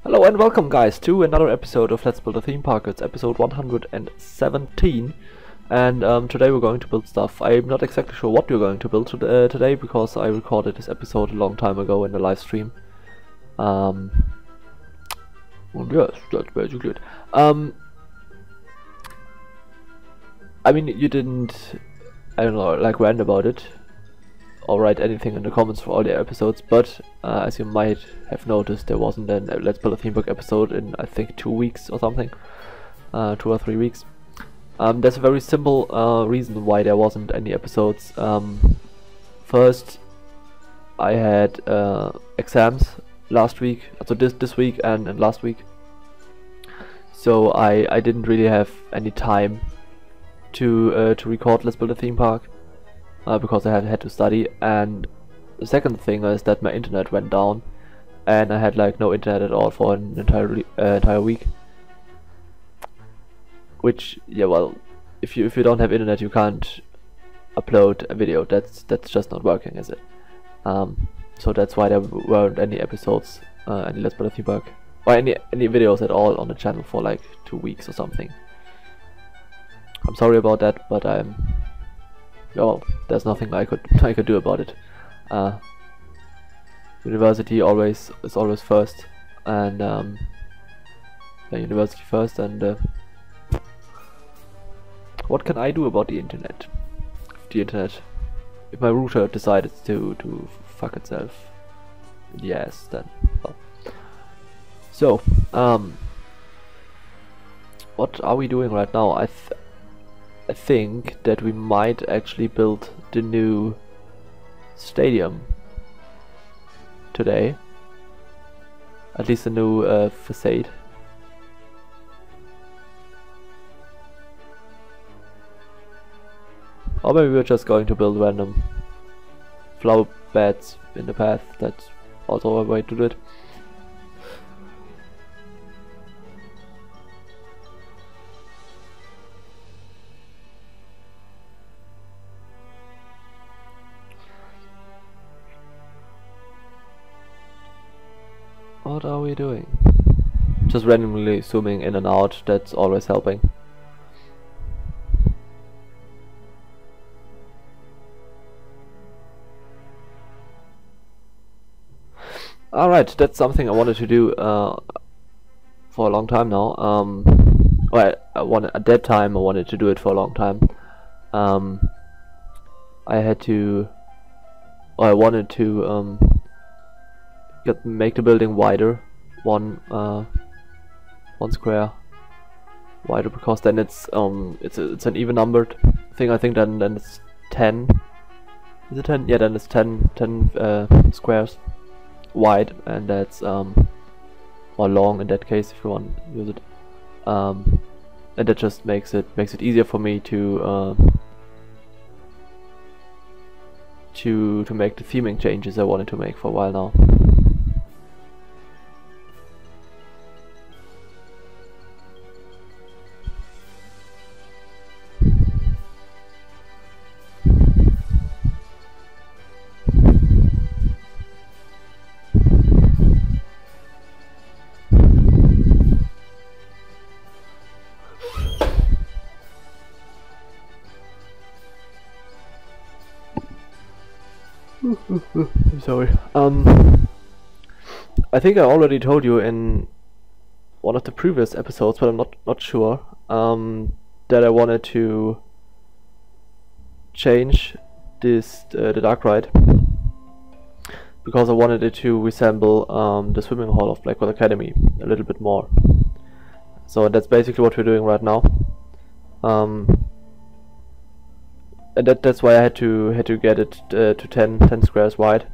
Hello and welcome guys to another episode of Let's Build a Theme Park. It's episode 117 and today we're going to build stuff. I'm not exactly sure what we're going to build today because I recorded this episode a long time ago in the live stream. And yes, that's basically it. I mean, you didn't, I don't know, like rant about it or write anything in the comments for all the episodes, but as you might have noticed, there wasn't a Let's Build a Theme Park episode in I think 2 weeks or something, 2 or 3 weeks. There's a very simple reason why there wasn't any episodes. First, I had exams last week, so this week and last week, so I didn't really have any time to record Let's Build a Theme Park. Because I had to study, and the second thing is that my internet went down and I had like no internet at all for an entire week. Which, yeah, well, if you don't have internet, you can't upload a video. That's just not working, is it? So that's why there weren't any episodes, any Let's Build a Theme Park, or any videos at all on the channel for like 2 weeks or something. I'm sorry about that, but well, there's nothing I could do about it. University is always first, and university first, and what can I do about the internet? If my router decided to fuck itself, yes, then well. So, what are we doing right now? I think that we might actually build the new stadium today. At least a new facade. Or maybe we're just going to build random flower beds in the path. That's also a way to do it. What are we doing? Just randomly zooming in and out, that's always helping. Alright, that's something I wanted to do for a long time now. Well, at that time I wanted to do it for a long time. I wanted to make the building wider, one square wider, because then it's an even numbered thing. I think then it's 10. Is it 10? Yeah, then it's 10 squares wide, and that's or long in that case if you want to use it. And that just makes it easier for me to make the theming changes I wanted to make for a while now. I'm sorry. I think I already told you in one of the previous episodes, but I'm not sure, that I wanted to change this the dark ride because I wanted it to resemble the swimming hall of Blackwood Academy a little bit more. So that's basically what we're doing right now. And that's why I had to get it to 10 squares wide,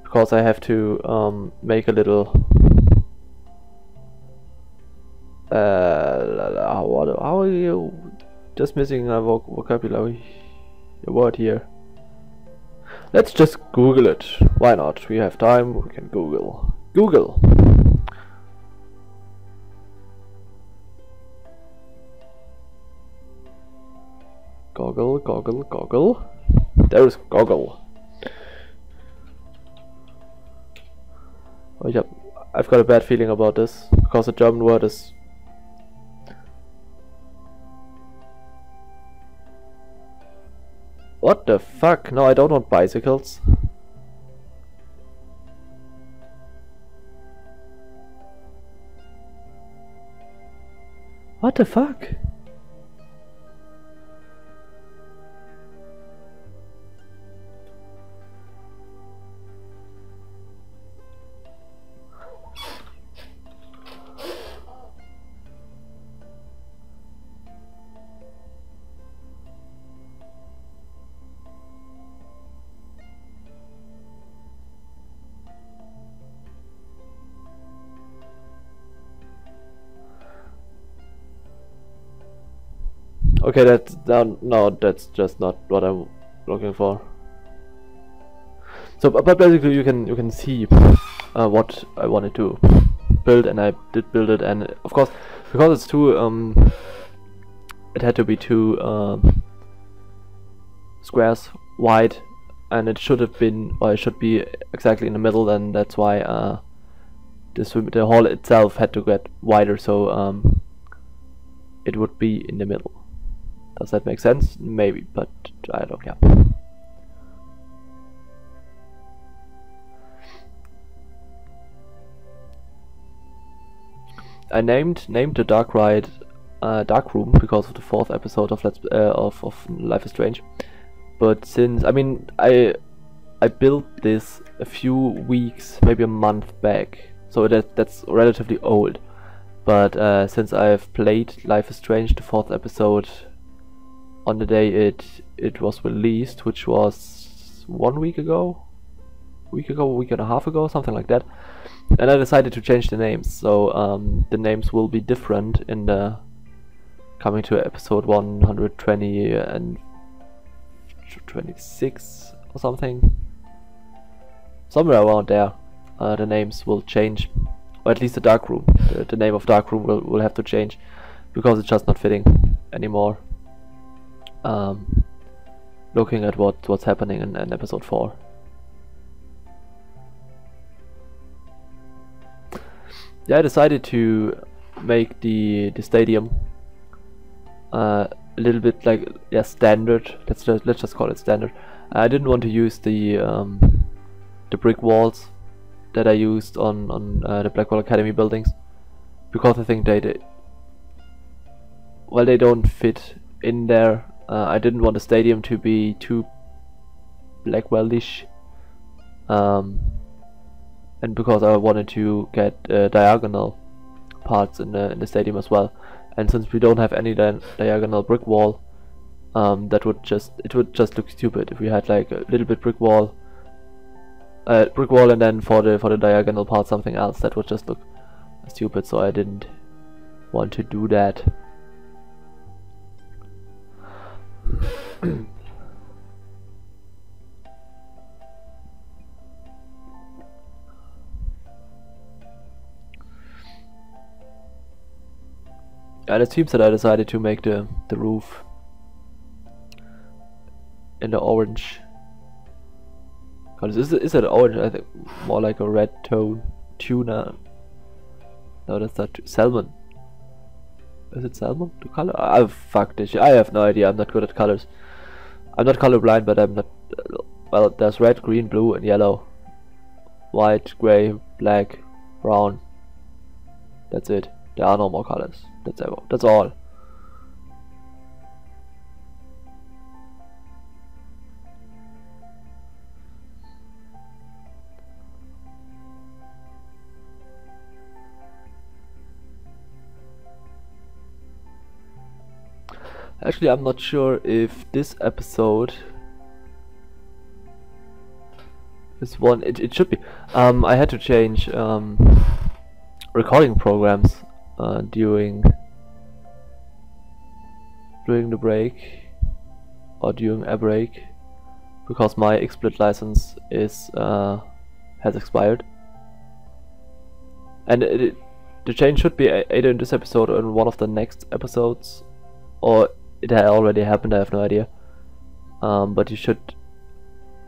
because I have to make a little how are you just missing a vocabulary, a word here. Let's just Google it. Why not? We have time, we can Google. Goggle. There is Goggle. Oh, I've got a bad feeling about this because the German word is. What the fuck? No, I don't want bicycles. What the fuck? Okay, that's no, that's just not what I'm looking for. So, but basically, you can see what I wanted to build, and I did build it, and of course, because it's too it had to be two squares wide, and it should have been, or it should be exactly in the middle, and that's why the hall itself had to get wider, so it would be in the middle. Does that make sense? Maybe, but I don't care. I named the dark ride Dark Room because of the 4th episode of of Life is Strange. But since I built this a few weeks, maybe a month back, so that's relatively old. But since I've played Life is Strange, the 4th episode, on the day it was released, which was 1 week ago, a week and a half ago, something like that, and I decided to change the names. So the names will be different in the coming to episode 120 and 26 or something, somewhere around there. The names will change, or at least the dark room. The name of dark room will have to change because it's just not fitting anymore. Looking at what's happening in episode 4. Yeah, I decided to make the stadium a little bit like, yeah, standard. Let's just call it standard. I didn't want to use the brick walls that I used on the Blackwell Academy buildings, because I think they don't fit in there. I didn't want the stadium to be too Blackwell-ish, and because I wanted to get diagonal parts in the stadium as well. And since we don't have any diagonal brick wall, it would just look stupid if we had like a little bit brick wall, and then for the diagonal part something else. That would just look stupid. So I didn't want to do that. And it seems that I decided to make the roof in the orange. Is it orange? I think more like a red tone. Tuna. No, that's not salmon. Is it salmon? The color? Oh, fuck this shit. I have no idea. I'm not good at colors. I'm not colorblind, but I'm not. Well, there's red, green, blue, and yellow. White, grey, black, brown. That's it. There are no more colors. That's all. Actually, I'm not sure if this episode is one. It should be. I had to change recording programs during the break, or during a break, because my XSplit license is has expired, and the change should be either in this episode or in one of the next episodes, or it had already happened. I have no idea. But you should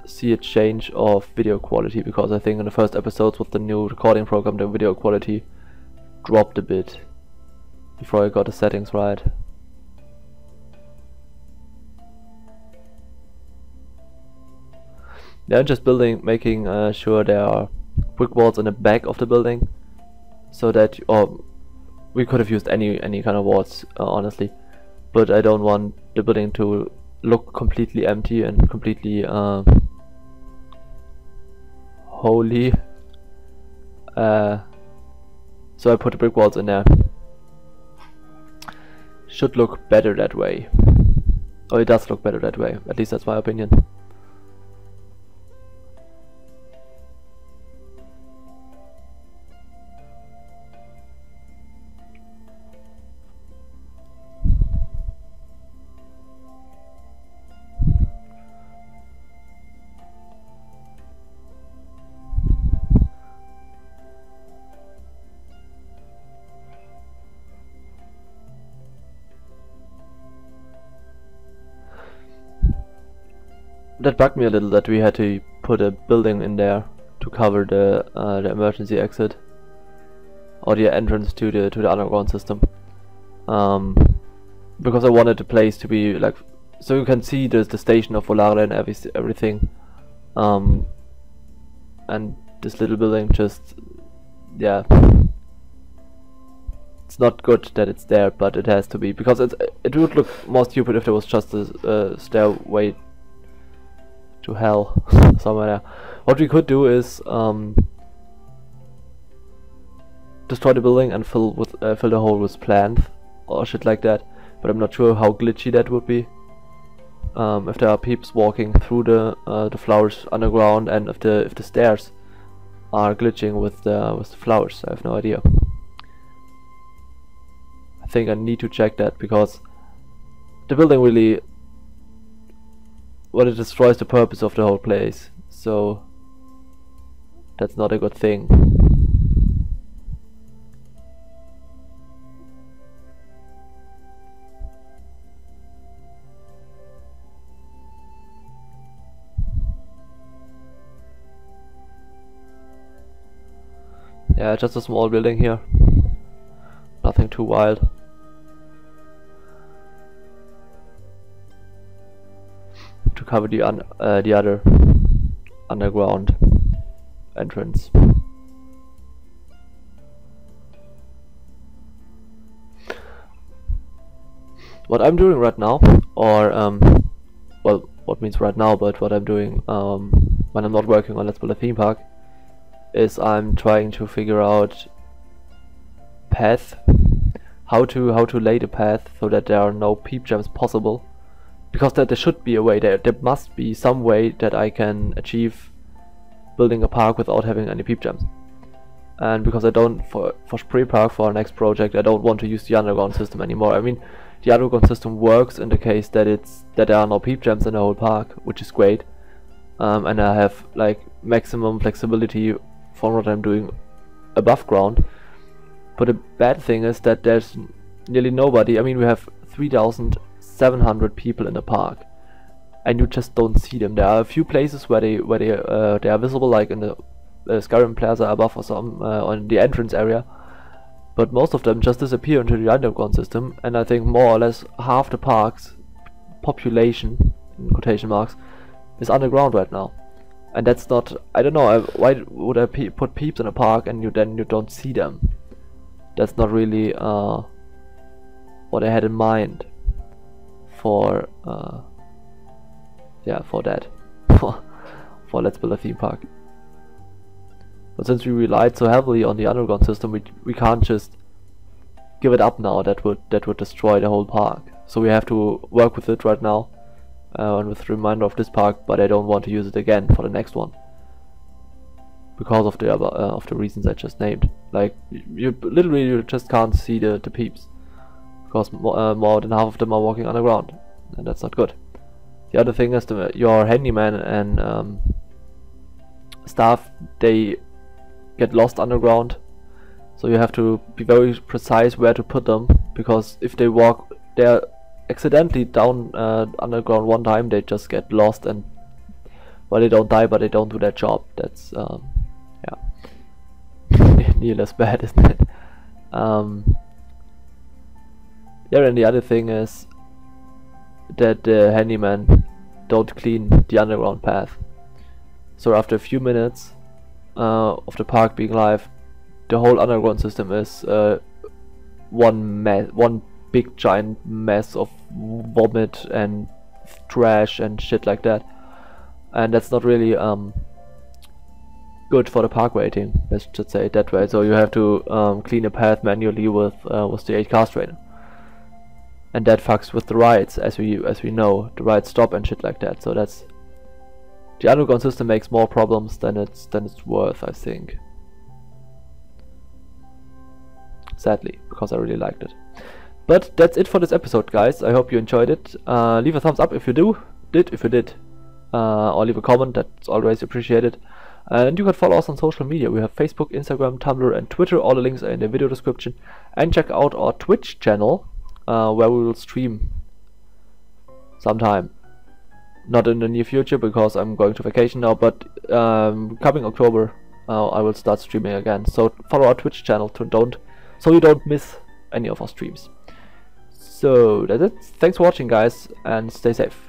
see a change of video quality, because I think in the first episodes with the new recording program the video quality dropped a bit before I got the settings right. Yeah, just making sure there are brick walls in the back of the building, so that, or we could have used any kind of walls, honestly, but I don't want the building to look completely empty and completely holy. So I put the brick walls in there. Should look better that way. Oh, it does look better that way. At least that's my opinion. That bugged me a little that we had to put a building in there to cover the emergency exit, or the entrance to the underground system, because I wanted the place to be like, so you can see the station of Volare and everything, and this little building just, yeah, it's not good that it's there, but it has to be, because it would look more stupid if there was just a stairway to hell somewhere there. What we could do is destroy the building and fill the hole with plants or shit like that, but I'm not sure how glitchy that would be. If there are peeps walking through the flowers underground, and if the stairs are glitching with the flowers, I have no idea. I think I need to check that, because the building really, well, it destroys the purpose of the whole place, so that's not a good thing. Yeah, just a small building here, nothing too wild. To cover the other underground entrance. What I'm doing right now, or well, what means right now, but what I'm doing when I'm not working on Let's Build a Theme Park, is I'm trying to figure out path, how to lay the path so that there are no peep jams possible. Because there should be a way, there must be some way that I can achieve building a park without having any peep jams. And because I don't, for Spree Park, for our next project, I don't want to use the underground system anymore. I mean, the underground system works in the case that there are no peep jams in the whole park, which is great. And I have like maximum flexibility for what I'm doing above ground. But the bad thing is that there's nearly nobody. I mean, we have 3,700 people in the park, and you just don't see them. There are a few places where they are visible, like in the Skyrim Plaza above, or some on the entrance area, but most of them just disappear into the underground system. And I think more or less half the park's population, in quotation marks, is underground right now. And that's not, I don't know, why would I put peeps in a park and you don't see them? That's not really what I had in mind for yeah, for that for Let's Build a Theme Park. But since we relied so heavily on the underground system, we can't just give it up now. That would destroy the whole park. So we have to work with it right now, and with the reminder of this park. But I don't want to use it again for the next one, because of the reasons I just named. Like, you just can't see the peeps, because more than half of them are walking underground, and that's not good. The other thing is your handyman and staff, they get lost underground, so you have to be very precise where to put them, because if they walk there accidentally down underground one time, they just get lost and Well, they don't die, but they don't do their job. That's yeah, nearly as bad, isn't it? Yeah, and the other thing is that the handyman don't clean the underground path. So after a few minutes of the park being live, the whole underground system is one big giant mess of vomit and trash and shit like that, and that's not really good for the park rating. Let's just say it that way. So you have to clean a path manually with the 8 car trainer, and that fucks with the rides, as we know. The rides stop and shit like that. So that's the underground system makes more problems than it's worth, I think. Sadly, because I really liked it. But that's it for this episode, guys. I hope you enjoyed it. Leave a thumbs up if you did, or leave a comment. That's always appreciated. And you can follow us on social media. We have Facebook, Instagram, Tumblr, and Twitter. All the links are in the video description. And check out our Twitch channel, where we will stream sometime. Not in the near future because I'm going to vacation now, but coming October, I will start streaming again. So follow our Twitch channel so you don't miss any of our streams. So that's it. Thanks for watching, guys, and stay safe.